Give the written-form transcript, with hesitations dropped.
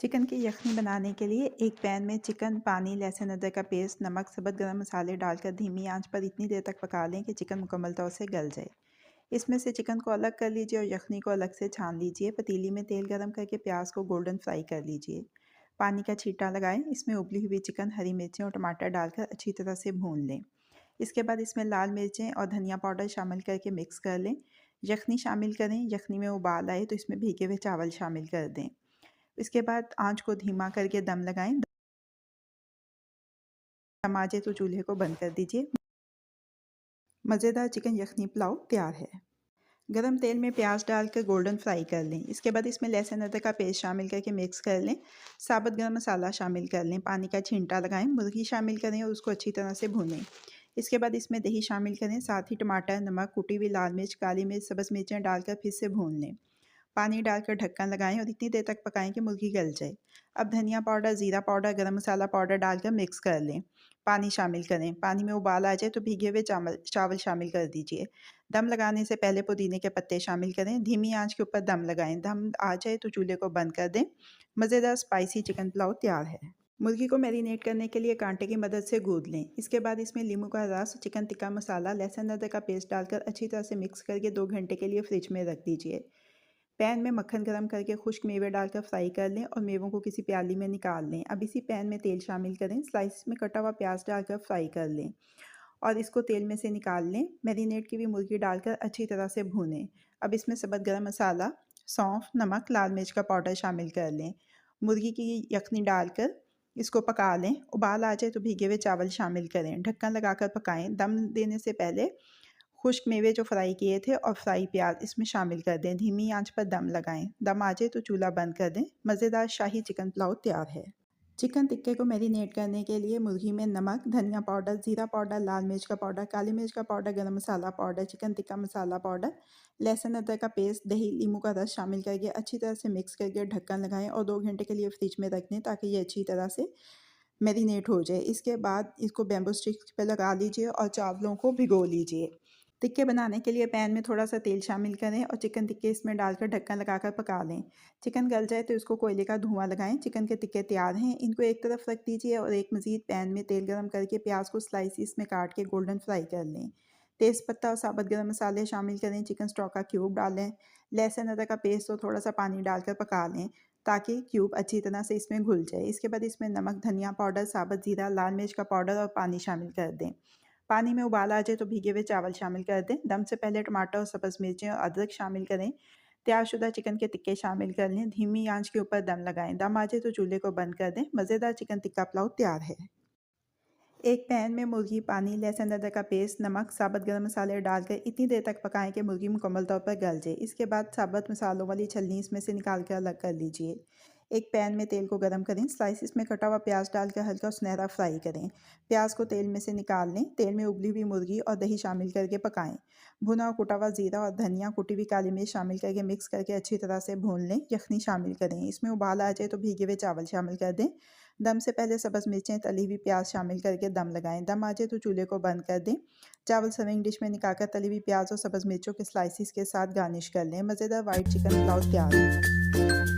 Chicken की यखनी बनाने के लिए एक पैन में चिकन, पानी, लहसुन अदरक का पेस्ट, नमक, सब्ज़ गरम मसाले डालकर धीमी आंच पर इतनी देर तक पका लें कि चिकन मुकम्मल तौर से गल जाए। इसमें से चिकन को अलग कर लीजिए और यखनी को अलग से छान लीजिए। पतीली में तेल गरम करके प्याज को गोल्डन फ्राई कर लीजिए। पानी का छींटा लगाएं। इसमें उबली हुई चिकन, हरी मिर्चें और टमाटर डालकर अच्छी तरह से भून लें। इसके बाद इसमें लाल मिर्चें और धनिया पाउडर शामिल करके मिक्स कर लें। यखनी शामिल करें। यखनी में उबाल आए तो इसमें भीगे हुए चावल शामिल कर दें। इसके बाद आंच को धीमा करके दम लगाएं। दम आ जाए तो चूल्हे को बंद कर दीजिए। मज़ेदार चिकन यखनी पुलाव तैयार है। गरम तेल में प्याज डालकर गोल्डन फ्राई कर लें। इसके बाद इसमें लहसुन अदरक का पेस्ट शामिल करके मिक्स कर लें। साबुत गरम मसाला शामिल कर लें। पानी का छींटा लगाएं। मुर्गी शामिल करें और उसको अच्छी तरह से भूनें। इसके बाद इसमें दही शामिल करें। साथ ही टमाटर, नमक, कुटी हुई लाल मिर्च, काली मिर्च, सब्ज़ मिर्चें डालकर फिर से भून लें। पानी डालकर ढक्कन लगाएं और इतनी देर तक पकाएं कि मुर्गी गल जाए। अब धनिया पाउडर, ज़ीरा पाउडर, गरम मसाला पाउडर डालकर मिक्स कर लें। पानी शामिल करें। पानी में उबाल आ जाए तो भीगे हुए चावल शामिल कर दीजिए। दम लगाने से पहले पुदीने के पत्ते शामिल करें। धीमी आंच के ऊपर दम लगाएं। दम आ जाए तो चूल्हे को बंद कर दें। मज़ेदार स्पाइसी चिकन पुलाव तैयार है। मुर्गी को मैरिनेट करने के लिए कांटे की मदद से गूंद लें। इसके बाद इसमें नींबू का रस, चिकन टिक्का मसाला, लहसुन अदरक का पेस्ट डालकर अच्छी तरह से मिक्स करके 2 घंटे के लिए फ्रिज में रख दीजिए। पैन में मक्खन गरम करके खुश्क मेवे डालकर फ्राई कर लें और मेवों को किसी प्याली में निकाल लें। अब इसी पैन में तेल शामिल करें। स्लाइस में कटा हुआ प्याज डालकर फ्राई कर लें और इसको तेल में से निकाल लें। मैरिनेट की हुई मुर्गी डालकर अच्छी तरह से भूनें। अब इसमें सब्ज़ गरम मसाला, सौंफ, नमक, लाल मिर्च का पाउडर शामिल कर लें। मुर्गी की यखनी डालकर इसको पका लें। उबाल आ जाए तो भीगे हुए चावल शामिल करें। ढक्कन लगाकर पकाएं। दम देने से पहले खुश्क मेवे जो फ्राई किए थे और फ्राई प्याज इसमें शामिल कर दें। धीमी आंच पर दम लगाएं। दम आ जाए तो चूल्हा बंद कर दें। मज़ेदार शाही चिकन पुलाव तैयार है। चिकन टिक्के को मैरिनेट करने के लिए मुर्गी में नमक, धनिया पाउडर, ज़ीरा पाउडर, लाल मिर्च का पाउडर, काली मिर्च का पाउडर, गरम मसाला powder, chicken tikka masala powder, लहसुन अदरक का पेस्ट, दही, नींबू का रस शामिल करके अच्छी तरह से मिक्स करके ढक्कन लगाएं और 2 घंटे के लिए फ्रिज में रख दें ताकि ये अच्छी तरह से मैरिनेट हो जाए। इसके बाद इसको बैम्बू स्टिक्स पे लगा लीजिए और चावलों को भिगो लीजिए। टिक्के बनाने के लिए पैन में थोड़ा सा तेल शामिल करें और चिकन टिक्के इसमें डालकर ढक्कन लगाकर पका लें। चिकन गल जाए तो इसको कोयले का धुआं लगाएं। चिकन के टिक्के तैयार हैं। इनको एक तरफ रख दीजिए और एक मज़ीद पैन में तेल गरम करके प्याज को स्लाइसिस में काट के गोल्डन फ्राई कर लें। तेज़पत्ता और साबुत गरम मसाले शामिल करें। चिकन स्टॉक का क्यूब डालें। लहसुन अदरक का पेस्ट और थोड़ा सा पानी डालकर पका लें ताकि क्यूब अच्छी तरह से इसमें घुल जाए। इसके बाद इसमें नमक, धनिया पाउडर, साबुत ज़ीरा, लाल मिर्च का पाउडर और पानी शामिल कर दें। पानी में उबाल आ जाए तो भीगे हुए चावल शामिल कर दें। दम से पहले टमाटर और सब्ज़ मिर्चें और अदरक शामिल करें। तैयारशुदा चिकन के टिक्के शामिल कर लें। धीमी आंच के ऊपर दम लगाएं। दम आ जाए तो चूल्हे को बंद कर दें। मज़ेदार चिकन टिक्का पुलाव तैयार है। एक पैन में मुर्गी, पानी, लहसुन अदरक का पेस्ट, नमक, साबुत गरम मसाले डालकर इतनी देर तक पकाएं कि मुर्गी मुकम्मल तौर पर गल जाए। इसके बाद साबुत मसालों वाली छलनी इसमें से निकाल कर अलग कर लीजिए। एक पैन में तेल को गरम करें। स्लाइसिस में कटा हुआ प्याज डालकर हल्का सुनहरा फ्राई करें। प्याज को तेल में से निकाल लें। तेल में उबली हुई मुर्गी और दही शामिल करके पकाएं। भुना और कुटा हुआ ज़ीरा और धनिया, कुटी हुई काली मिर्च शामिल करके मिक्स करके अच्छी तरह से भून लें। यखनी शामिल करें। इसमें उबाल आ जाए तो भीगे हुए चावल शामिल कर दें। दम से पहले सब्ज़ मिर्चें, तली हुई प्याज शामिल करके दम लगाएं। दम आ जाए तो चूल्हे को बंद कर दें। चावल सर्विंग डिश में निकालकर तली हुई प्याज और सब्ज़ मिर्चों के स्लाइसिस के साथ गार्निश कर लें। मज़ेदार वाइट चिकन पुलाव तैयार है।